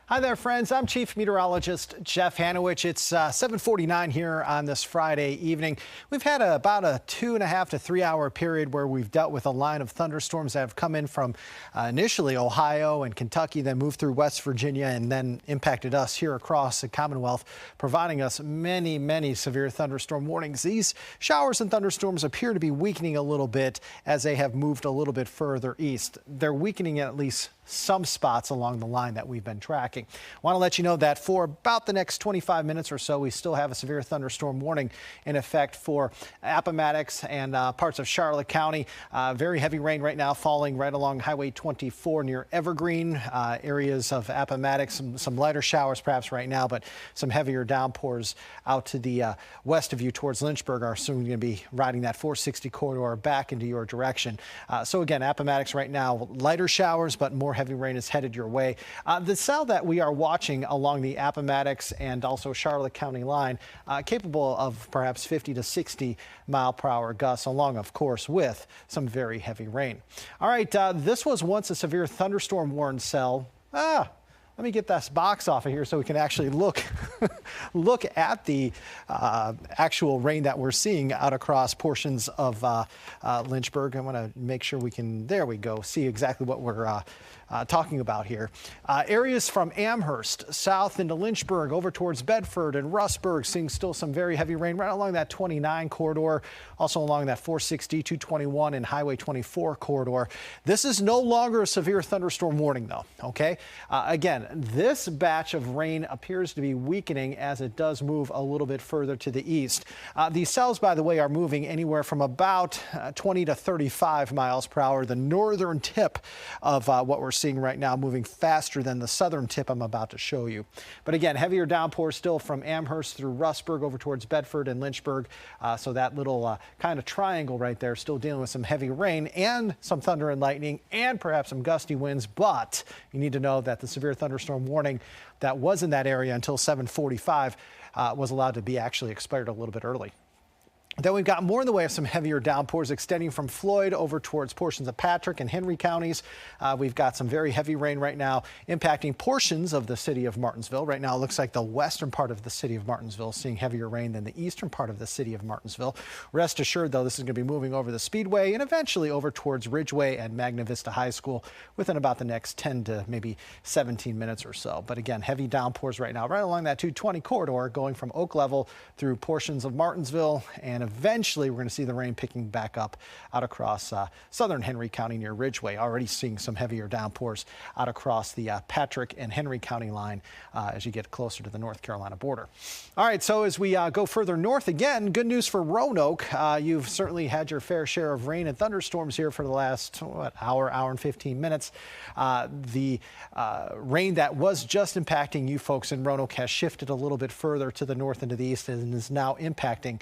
Hi there, friends. I'm Chief Meteorologist Jeff Hanowich. It's 7:49 here on this Friday evening. We've had about a 2.5 to 3 hour period where we've dealt with a line of thunderstorms that have come in from initially Ohio and Kentucky, then moved through West Virginia and then impacted us here across the Commonwealth, providing us many severe thunderstorm warnings. These showers and thunderstorms appear to be weakening a little bit as they have moved a little bit further east. They're weakening at least some spots along the line that we've been tracking. Want to let you know that for about the next 25 minutes or so, we still have a severe thunderstorm warning in effect for Appomattox and parts of Charlotte County. Very heavy rain right now falling right along Highway 24 near Evergreen, areas of Appomattox. Some lighter showers perhaps right now, but some heavier downpours out to the west of you towards Lynchburg are soon going to be riding that 460 corridor back into your direction. So again, Appomattox right now, lighter showers, but more heavy rain is headed your way. The cell that we are watching along the Appomattox and also Charlotte County line, capable of perhaps 50 to 60 mile per hour gusts, along, of course, with some very heavy rain. All right, this was once a severe thunderstorm warned cell. Let me get this box off of here so we can actually look at the actual rain that we're seeing out across portions of Lynchburg. I want to make sure we can, there we go, see exactly what we're talking about here. Areas from Amherst south into Lynchburg over towards Bedford and Rustburg, seeing still some very heavy rain right along that 29 corridor, also along that 460, 221 and Highway 24 corridor. This is no longer a severe thunderstorm warning though, okay? Again, this batch of rain appears to be weakening as it does move a little bit further to the east. These cells, by the way, are moving anywhere from about 20 to 35 miles per hour. The northern tip of what we're seeing right now moving faster than the southern tip I'm about to show you. But again, heavier downpours still from Amherst through Rustburg over towards Bedford and Lynchburg. So that little kind of triangle right there still dealing with some heavy rain and some thunder and lightning and perhaps some gusty winds. But you need to know that the severe thunderstorm warning that was in that area until 7:45 was allowed to be actually expired a little bit early. Then we've got more in the way of some heavier downpours extending from Floyd over towards portions of Patrick and Henry counties. We've got some very heavy rain right now impacting portions of the city of Martinsville. Right now it looks like the western part of the city of Martinsville is seeing heavier rain than the eastern part of the city of Martinsville. Rest assured, though, this is going to be moving over the Speedway and eventually over towards Ridgeway and Magna Vista High School within about the next 10 to maybe 17 minutes or so. But again, heavy downpours right now right along that 220 corridor going from Oak Level through portions of Martinsville, and eventually we're going to see the rain picking back up out across southern Henry County near Ridgeway. Already seeing some heavier downpours out across the Patrick and Henry County line as you get closer to the North Carolina border. All right, so as we go further north again, good news for Roanoke. You've certainly had your fair share of rain and thunderstorms here for the last hour and 15 minutes. The rain that was just impacting you folks in Roanoke has shifted a little bit further to the north and to the east and is now impacting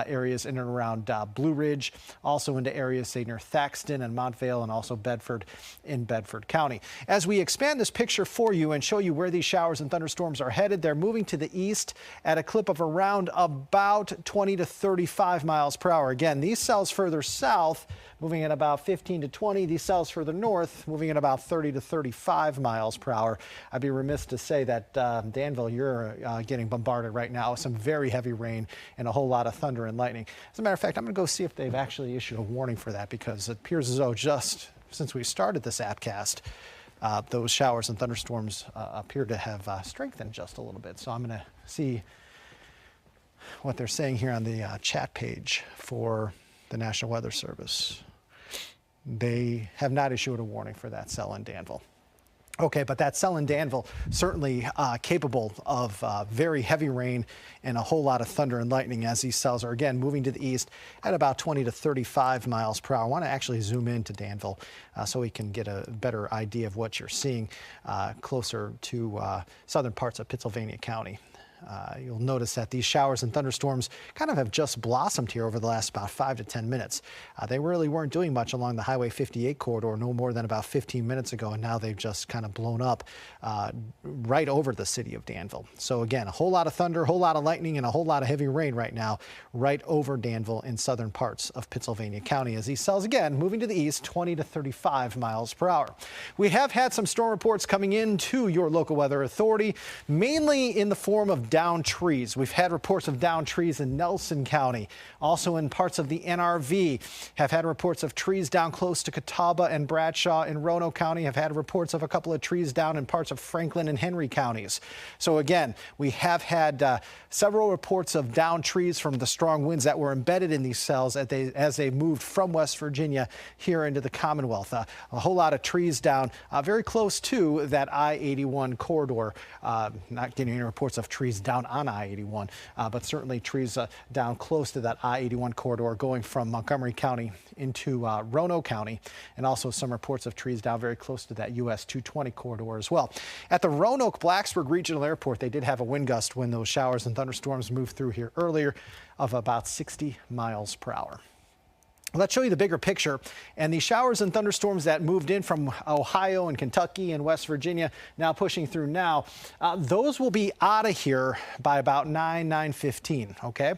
areas in and around Blue Ridge, also into areas say near Thaxton and Montvale, and also Bedford in Bedford County. As we expand this picture for you and show you where these showers and thunderstorms are headed, they're moving to the east at a clip of around about 20 to 35 miles per hour. Again, these cells further south moving at about 15 to 20. These cells further north moving at about 30 to 35 miles per hour. I'd be remiss to say that Danville, you're getting bombarded right now with some very heavy rain and a whole lot of thunder and lightning. As a matter of fact, I'm going to go see if they've actually issued a warning for that, because it appears as though just since we started this Appcast, those showers and thunderstorms appear to have strengthened just a little bit. So I'm going to see what they're saying here on the chat page for the National Weather Service. They have not issued a warning for that cell in Danville. Okay, but that cell in Danville certainly capable of very heavy rain and a whole lot of thunder and lightning as these cells are again moving to the east at about 20 to 35 miles per hour. I want to actually zoom into Danville so we can get a better idea of what you're seeing closer to southern parts of Pittsylvania County. You'll notice that these showers and thunderstorms kind of have just blossomed here over the last about 5 to 10 minutes. They really weren't doing much along the Highway 58 corridor no more than about 15 minutes ago, and now they've just kind of blown up right over the city of Danville. So again, a whole lot of thunder, a whole lot of lightning, and a whole lot of heavy rain right now right over Danville in southern parts of Pittsylvania County as these cells again moving to the east 20 to 35 miles per hour. We have had some storm reports coming into your local weather authority, mainly in the form of downed trees. We've had reports of downed trees in Nelson County, also in parts of the NRV. Have had reports of trees down close to Catawba and Bradshaw in Roanoke County. Have had reports of a couple of trees down in parts of Franklin and Henry counties. So again, we have had several reports of downed trees from the strong winds that were embedded in these cells as they moved from West Virginia here into the Commonwealth. A whole lot of trees down very close to that I-81 corridor. Not getting any reports of trees down on I-81, but certainly trees down close to that I-81 corridor going from Montgomery County into Roanoke County, and also some reports of trees down very close to that US 220 corridor as well. At the Roanoke-Blacksburg Regional Airport, they did have a wind gust when those showers and thunderstorms moved through here earlier of about 60 miles per hour. Let's show you the bigger picture. And these showers and thunderstorms that moved in from Ohio and Kentucky and West Virginia, now pushing through now, those will be out of here by about 9:15, okay?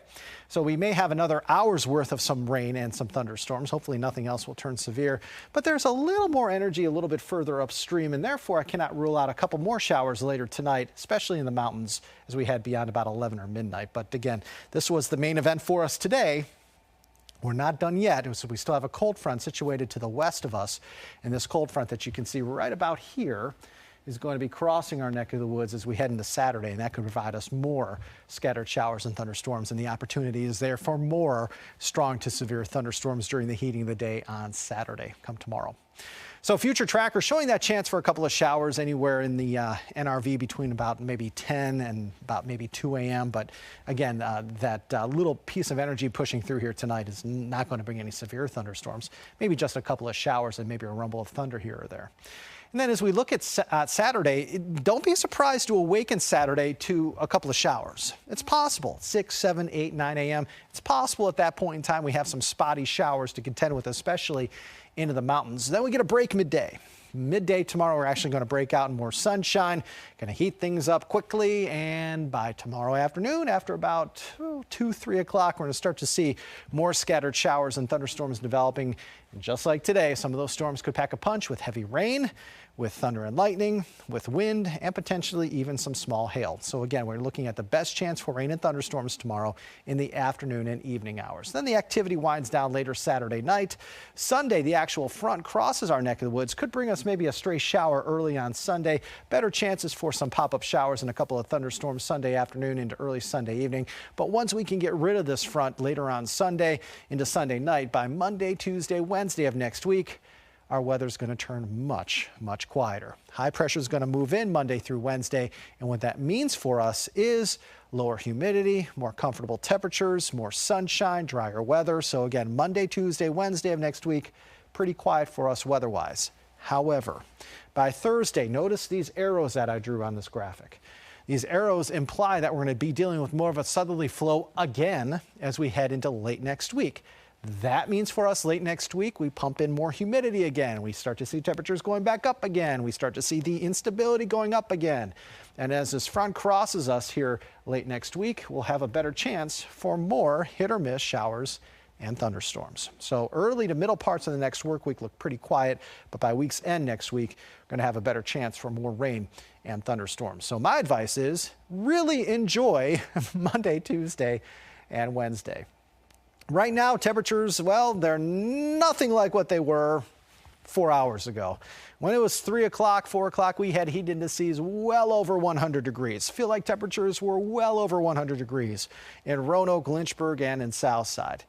So we may have another hour's worth of some rain and some thunderstorms. Hopefully nothing else will turn severe. But there's a little more energy a little bit further upstream, and therefore I cannot rule out a couple more showers later tonight, especially in the mountains as we head beyond about 11 or midnight. But again, this was the main event for us today. We're not done yet, so we still have a cold front situated to the west of us. And this cold front that you can see right about here is going to be crossing our neck of the woods as we head into Saturday, and that could provide us more scattered showers and thunderstorms, and the opportunity is there for more strong to severe thunderstorms during the heating of the day on Saturday, come tomorrow. So future tracker showing that chance for a couple of showers anywhere in the NRV between about maybe 10 and about maybe 2 a.m. But again, that little piece of energy pushing through here tonight is not going to bring any severe thunderstorms, maybe just a couple of showers and maybe a rumble of thunder here or there. And then as we look at Saturday, don't be surprised to awaken Saturday to a couple of showers. It's possible, 6, 7, 8, 9 a.m. It's possible at that point in time we have some spotty showers to contend with, especially into the mountains. Then we get a break midday. Midday tomorrow, we're actually going to break out in more sunshine, going to heat things up quickly, and by tomorrow afternoon, after about 2, 3 o'clock, we're going to start to see more scattered showers and thunderstorms developing. And just like today, some of those storms could pack a punch with heavy rain, with thunder and lightning, with wind, and potentially even some small hail. So again, we're looking at the best chance for rain and thunderstorms tomorrow in the afternoon and evening hours. Then the activity winds down later Saturday night. Sunday, the actual front crosses our neck of the woods, could bring us maybe a stray shower early on Sunday. Better chances for some pop-up showers and a couple of thunderstorms Sunday afternoon into early Sunday evening. But once we can get rid of this front later on Sunday into Sunday night, by Monday, Tuesday, Wednesday of next week, our weather's going to turn much, much quieter. High pressure is going to move in Monday through Wednesday, and what that means for us is lower humidity, more comfortable temperatures, more sunshine, drier weather. So again, Monday, Tuesday, Wednesday of next week, pretty quiet for us weather-wise. However, by Thursday, notice these arrows that I drew on this graphic. These arrows imply that we're going to be dealing with more of a southerly flow again as we head into late next week. That means for us late next week, we pump in more humidity again. We start to see temperatures going back up again. We start to see the instability going up again. And as this front crosses us here late next week, we'll have a better chance for more hit or miss showers and thunderstorms. So early to middle parts of the next work week look pretty quiet, but by week's end next week, we're going to have a better chance for more rain and thunderstorms. So my advice is really enjoy Monday, Tuesday, and Wednesday. Right now, temperatures, well, they're nothing like what they were 4 hours ago. When it was 3 o'clock, 4 o'clock, we had heat indices well over 100 degrees. Feel like temperatures were well over 100 degrees in Roanoke, Lynchburg, and in Southside.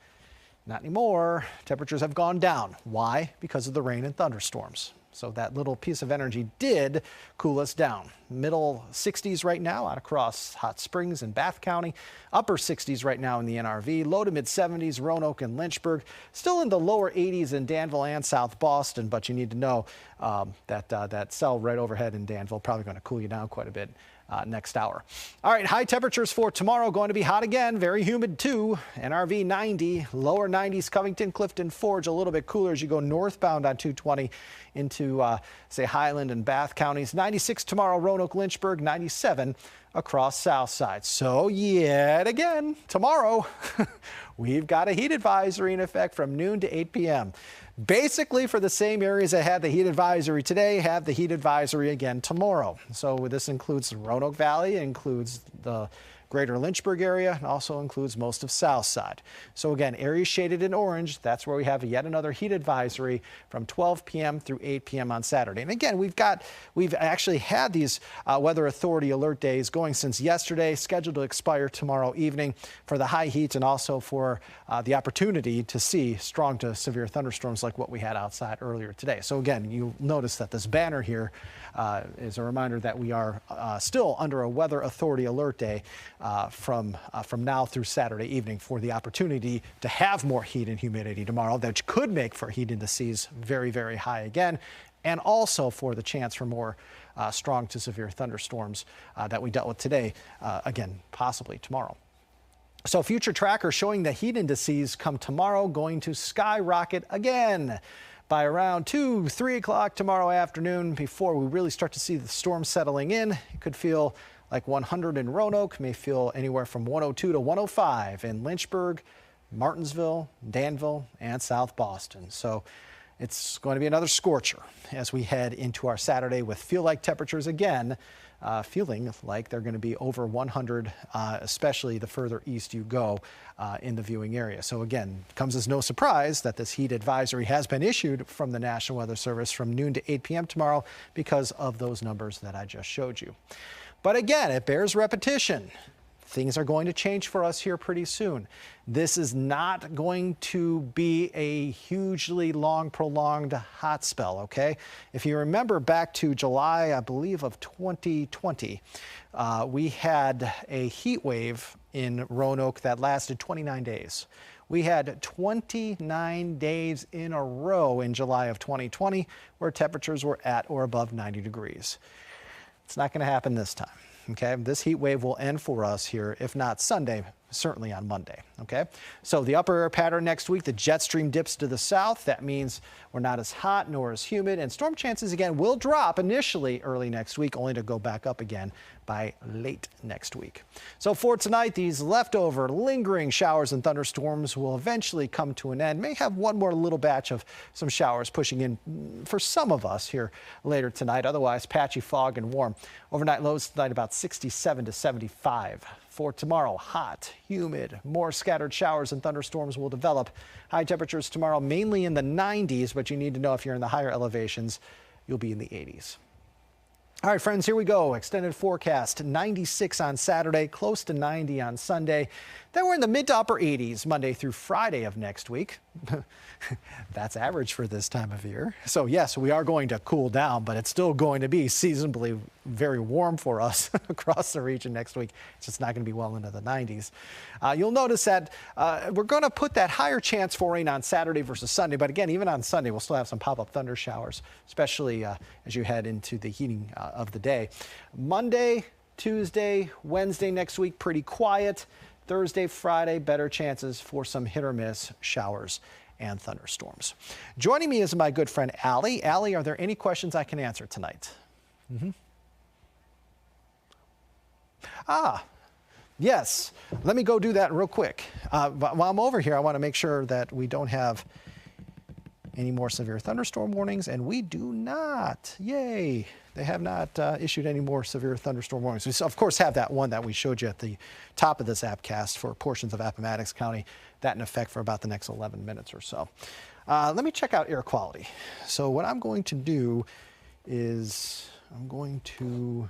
Not anymore. Temperatures have gone down. Why? Because of the rain and thunderstorms. So that little piece of energy did cool us down. Middle 60s right now out across Hot Springs and Bath County. Upper 60s right now in the NRV. Low to mid 70s Roanoke and Lynchburg. Still in the lower 80s in Danville and South Boston, but you need to know that cell right overhead in Danville probably going to cool you down quite a bit next hour. All right, high temperatures for tomorrow going to be hot again, very humid too. NRV 90, lower 90s, Covington, Clifton, Forge, a little bit cooler as you go northbound on 220 into, say, Highland and Bath counties. 96 tomorrow, Roanoke, Lynchburg, 97 across South Side. So yet again, tomorrow, we've got a heat advisory in effect from noon to 8 p.m. Basically, for the same areas that had the heat advisory today, have the heat advisory again tomorrow. So this includes the Roanoke Valley, it includes the greater Lynchburg area, and also includes most of South Side. So again, areas shaded in orange, that's where we have yet another heat advisory from 12 p.m. through 8 p.m. on Saturday. And again, we've actually had these weather authority alert days going since yesterday, scheduled to expire tomorrow evening for the high heat and also for the opportunity to see strong to severe thunderstorms like what we had outside earlier today. So again, you'll notice that this banner here is a reminder that we are still under a weather authority alert day from now through Saturday evening for the opportunity to have more heat and humidity tomorrow that could make for heat indices very, very high again, and also for the chance for more strong to severe thunderstorms that we dealt with today, again, possibly tomorrow. So future trackers showing the heat indices come tomorrow going to skyrocket again by around 2, 3 o'clock tomorrow afternoon before we really start to see the storm settling in. It could feel like 100 in Roanoke, may feel anywhere from 102 to 105 in Lynchburg, Martinsville, Danville, and South Boston. So it's going to be another scorcher as we head into our Saturday with feel-like temperatures again, feeling like they're going to be over 100, especially the further east you go in the viewing area. So again, it comes as no surprise that this heat advisory has been issued from the National Weather Service from noon to 8 p.m. tomorrow because of those numbers that I just showed you. But again, it bears repetition. Things are going to change for us here pretty soon. This is not going to be a hugely long, prolonged hot spell, okay? If you remember back to July, I believe, of 2020, we had a heat wave in Roanoke that lasted 29 days. We had 29 days in a row in July of 2020 where temperatures were at or above 90 degrees. It's not going to happen this time. Okay, this heat wave will end for us here, if not Sunday, certainly on Monday. Okay, so the upper air pattern next week, the jet stream dips to the south. That means we're not as hot nor as humid, and storm chances again will drop initially early next week, only to go back up again by late next week. So for tonight, these leftover lingering showers and thunderstorms will eventually come to an end. May have one more little batch of some showers pushing in for some of us here later tonight. Otherwise, patchy fog and warm. Overnight lows tonight about 67 to 75. For tomorrow, hot, humid, more scattered showers and thunderstorms will develop. High temperatures tomorrow mainly in the 90s, but you need to know if you're in the higher elevations, you'll be in the 80s. All right, friends, here we go. Extended forecast, 96 on Saturday, close to 90 on Sunday. Then we're in the mid to upper 80s Monday through Friday of next week. That's average for this time of year. So yes, we are going to cool down, but it's still going to be seasonably very warm for us across the region next week. It's just not going to be well into the 90s. You'll notice that we're going to put that higher chance for rain on Saturday versus Sunday. But again, even on Sunday, we'll still have some pop-up thunder showers, especially as you head into the heating of the day. Monday, Tuesday, Wednesday next week, pretty quiet. Thursday, Friday, better chances for some hit or miss showers and thunderstorms. Joining me is my good friend Allie. Allie, are there any questions I can answer tonight? Yes. Let me go do that real quick. While I'm over here, I want to make sure that we don't have any more severe thunderstorm warnings, and we do not. Yay. They have not issued any more severe thunderstorm warnings. We, of course, have that one that we showed you at the top of this appcast for portions of Appomattox County. That in effect for about the next 11 minutes or so. Let me check out air quality. So what I'm going to do is I'm going to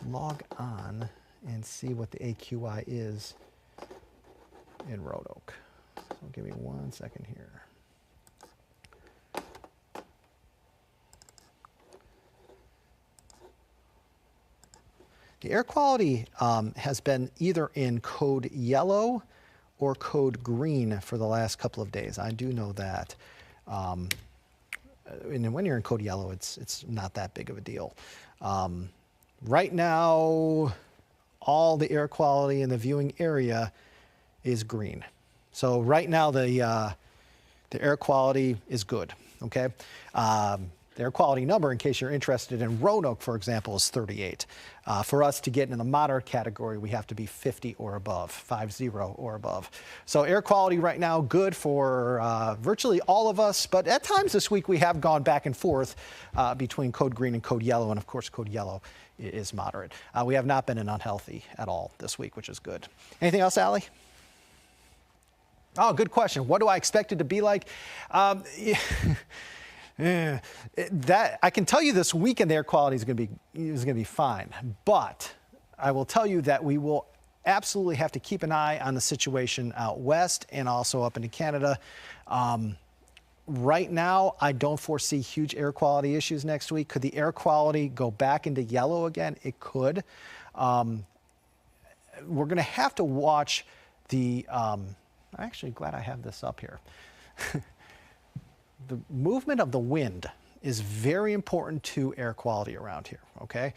log on and see what the AQI is in Roanoke. So give me 1 second here. The air quality has been either in code yellow or code green for the last couple of days. I do know that. And when you're in code yellow, it's not that big of a deal. Right now, all the air quality in the viewing area is green. So right now, the air quality is good, okay? The air quality number, in case you're interested in Roanoke, for example, is 38. For us to get in the moderate category, we have to be 50 or above, 50 or above. So air quality right now, good for virtually all of us. But at times this week, we have gone back and forth between code green and code yellow. And of course, code yellow is moderate. We have not been in unhealthy at all this week, which is good. Anything else, Allie? Oh, good question. What do I expect it to be like? That I can tell you this weekend the air quality is going to be fine, but I will tell you that we will absolutely have to keep an eye on the situation out west and also up into Canada. Right now, I don't foresee huge air quality issues next week. Could the air quality go back into yellow again? It could. We're going to have to watch the. I'm actually glad I have this up here. The movement of the wind is very important to air quality around here, okay?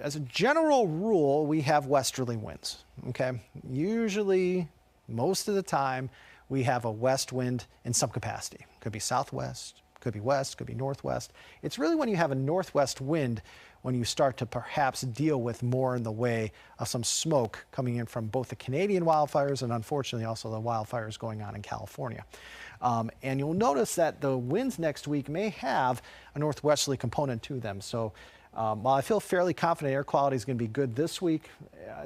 As a general rule, we have westerly winds, okay? Usually, most of the time, we have a west wind in some capacity. Could be southwest, could be west, could be northwest. It's really when you have a northwest wind when you start to perhaps deal with more in the way of some smoke coming in from both the Canadian wildfires and unfortunately also the wildfires going on in California. And you'll notice that the winds next week may have a northwesterly component to them. So while I feel fairly confident air quality is going to be good this week,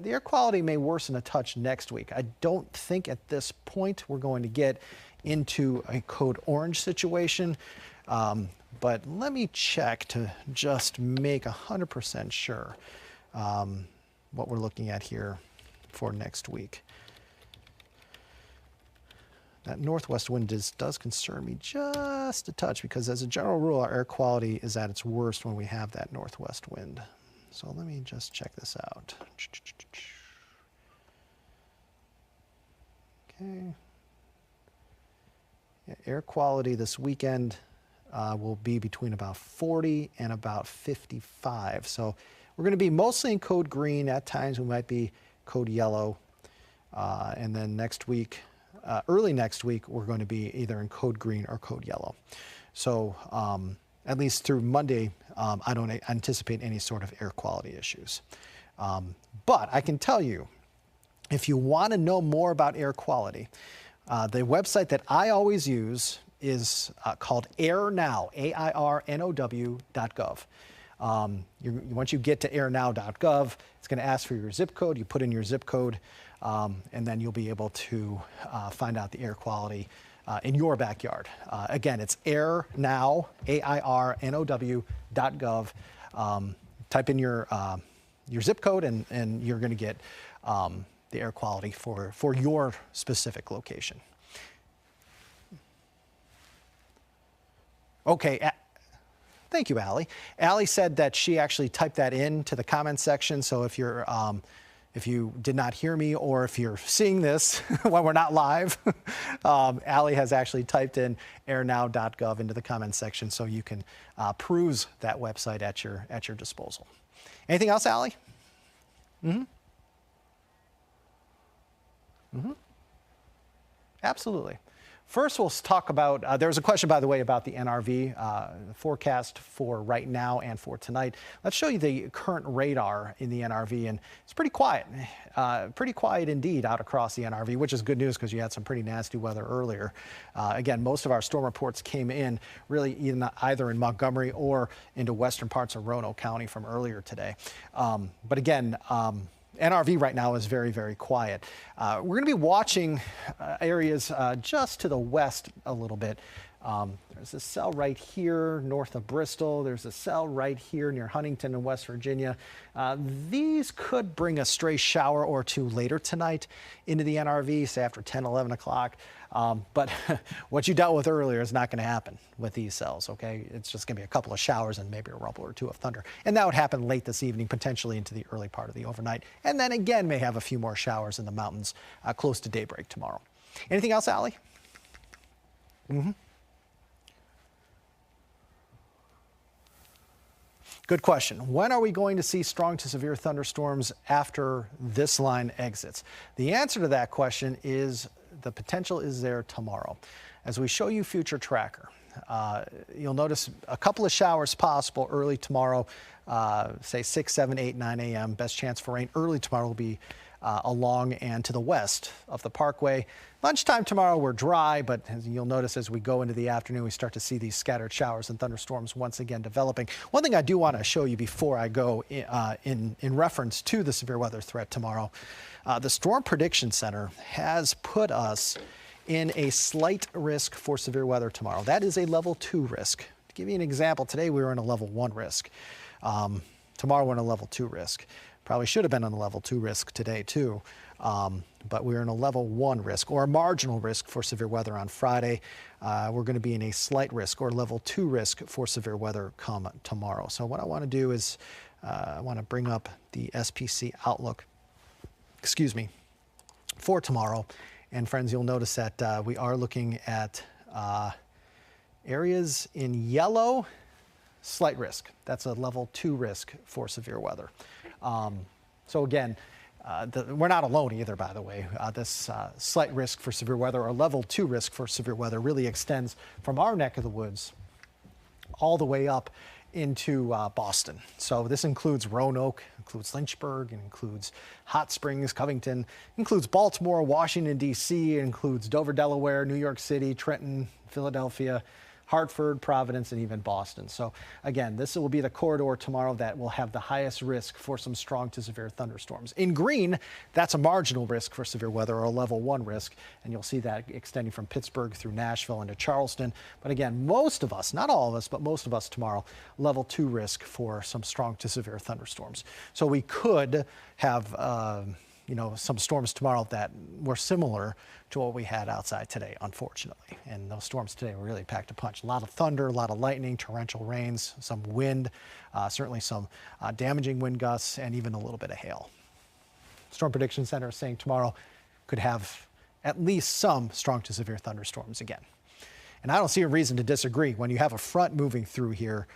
the air quality may worsen a touch next week. I don't think at this point we're going to get into a code orange situation. But let me check to just make 100% sure what we're looking at here for next week. That northwest wind does concern me just a touch because as a general rule, our air quality is at its worst when we have that northwest wind. So let me just check this out. Okay. Yeah, air quality this weekend will be between about 40 and about 55. So we're going to be mostly in code green. At times we might be code yellow. And then next week, early next week, we're going to be either in code green or code yellow. So at least through Monday, I don't anticipate any sort of air quality issues. But I can tell you, if you want to know more about air quality, the website that I always use is called AirNow, AIRNOW.gov. Once you get to airnow.gov, it's going to ask for your zip code. You put in your zip code, and then you'll be able to find out the air quality in your backyard. Again, it's AirNow, AIRNOW.gov. Type in your zip code, and you're going to get the air quality for your specific location. Okay. Thank you, Allie. Allie said that she actually typed that into the comment section. So if you're, if you did not hear me, or if you're seeing this when we're not live, Allie has actually typed in airnow.gov into the comment section, so you can peruse that website at your disposal. Anything else, Allie? Absolutely. First, we'll talk about, there was a question, by the way, about the NRV forecast for right now and for tonight. Let's show you the current radar in the NRV, and it's pretty quiet indeed out across the NRV, which is good news because you had some pretty nasty weather earlier. Again, most of our storm reports came in really either in Montgomery or into western parts of Roanoke County from earlier today. But again, NRV right now is very, very quiet. We're going to be watching areas just to the west a little bit. There's a cell right here north of Bristol. There's a cell right here near Huntington in West Virginia. These could bring a stray shower or two later tonight into the NRV, say after 10, 11 o'clock. But what you dealt with earlier is not going to happen with these cells, okay? It's just going to be a couple of showers and maybe a rumble or two of thunder. And that would happen late this evening, potentially into the early part of the overnight. And then again, may have a few more showers in the mountains close to daybreak tomorrow. Anything else, Allie? Good question. When are we going to see strong to severe thunderstorms after this line exits? The answer to that question is the potential is there tomorrow. As we show you future tracker, you'll notice a couple of showers possible early tomorrow, say 6, 7, 8, 9 a.m. Best chance for rain early tomorrow will be along and to the west of the Parkway. Lunchtime tomorrow we're dry, but as you'll notice as we go into the afternoon, we start to see these scattered showers and thunderstorms once again developing. One thing I do want to show you before I go in reference to the severe weather threat tomorrow, the Storm Prediction Center has put us in a slight risk for severe weather tomorrow. That is a level 2 risk. To give you an example, today we were in a level 1 risk. Tomorrow we're in a level 2 risk. Probably should have been on a level 2 risk today too, but we're in a level 1 risk or a marginal risk for severe weather on Friday. We're going to be in a slight risk or level 2 risk for severe weather come tomorrow. So what I want to do is I want to bring up the SPC outlook, for tomorrow. And friends, you'll notice that we are looking at areas in yellow, slight risk. That's a level 2 risk for severe weather. So again, we're not alone either, by the way. This slight risk for severe weather or level 2 risk for severe weather really extends from our neck of the woods all the way up into Boston. So this includes Roanoke, includes Lynchburg, it includes Hot Springs, Covington, includes Baltimore, Washington, D.C., includes Dover, Delaware, New York City, Trenton, Philadelphia, Hartford, Providence, and even Boston. So again, this will be the corridor tomorrow that will have the highest risk for some strong to severe thunderstorms. In green, that's a marginal risk for severe weather or a level 1 risk, and you'll see that extending from Pittsburgh through Nashville into Charleston. But again, most of us, not all of us, but most of us tomorrow, level 2 risk for some strong to severe thunderstorms. So we could have some storms tomorrow that were similar to what we had outside today, unfortunately. And those storms today were really packed a punch. A lot of thunder, a lot of lightning, torrential rains, some wind, certainly some damaging wind gusts, and even a little bit of hail. Storm Prediction Center is saying tomorrow could have at least some strong to severe thunderstorms again. And I don't see a reason to disagree. When you have a front moving through here,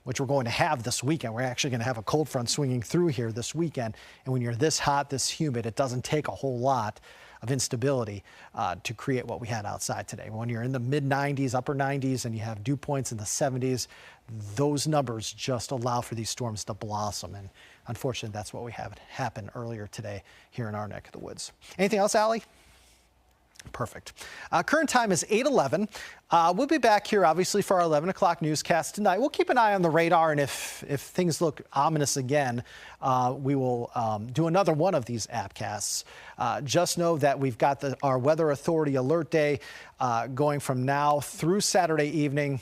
which we're going to have this weekend, we're actually going to have a cold front swinging through here this weekend. And when you're this hot, this humid, it doesn't take a whole lot of instability to create what we had outside today. When you're in the mid 90s, upper 90s, and you have dew points in the 70s, those numbers just allow for these storms to blossom. And unfortunately, that's what we had happen earlier today here in our neck of the woods. Anything else, Allie? Perfect. Current time is 8:11. We'll be back here, obviously, for our 11 o'clock newscast tonight. We'll keep an eye on the radar, and if things look ominous again, we will do another one of these appcasts. Just know that we've got our Weather Authority Alert Day going from now through Saturday evening.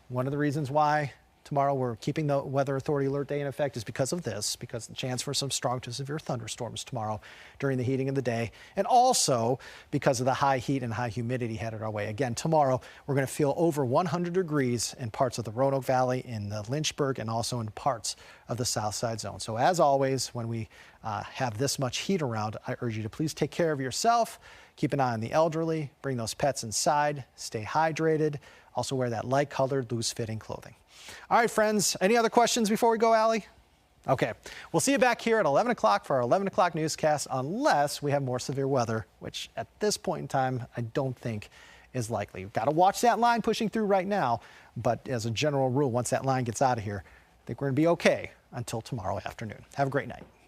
One of the reasons why tomorrow we're keeping the Weather Authority Alert Day in effect is because of this, because the chance for some strong to severe thunderstorms tomorrow during the heating of the day, and also because of the high heat and high humidity headed our way. Again, tomorrow we're going to feel over 100 degrees in parts of the Roanoke Valley, in the Lynchburg, and also in parts of the South Side Zone. So as always, when we have this much heat around, I urge you to please take care of yourself, keep an eye on the elderly, bring those pets inside, stay hydrated, also wear that light-colored, loose-fitting clothing. All right, friends, any other questions before we go, Allie? Okay, we'll see you back here at 11 o'clock for our 11 o'clock newscast, unless we have more severe weather, which at this point in time, I don't think is likely. We've got to watch that line pushing through right now, but as a general rule, once that line gets out of here, I think we're going to be okay until tomorrow afternoon. Have a great night.